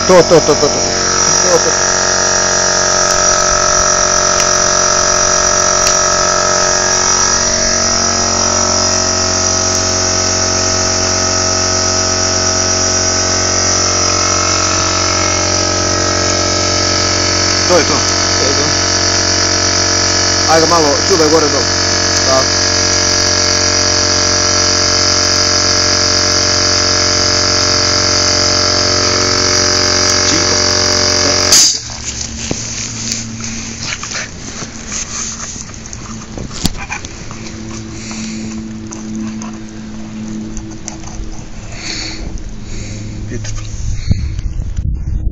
To. To je to. Ajde ga malo čuvaj gore dole. Tako. Čiko.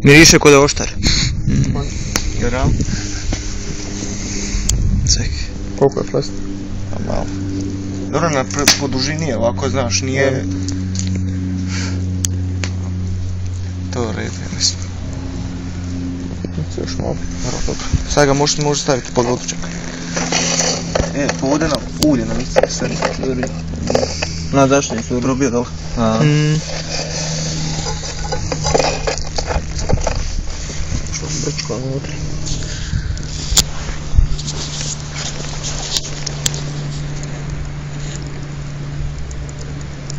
Miriše kod je oštar. Geral. Cek. Koliko je plast? Malo. Dobro, po dužini je ovako, znaš, nije... To je red, ja mislim. Još malo. Dobro. Sad ga možeš staviti pod vodu, čekaj. Ovdje nam ulje nam isti sve. Na dašnje su. Probio dole. Što brčko unutra.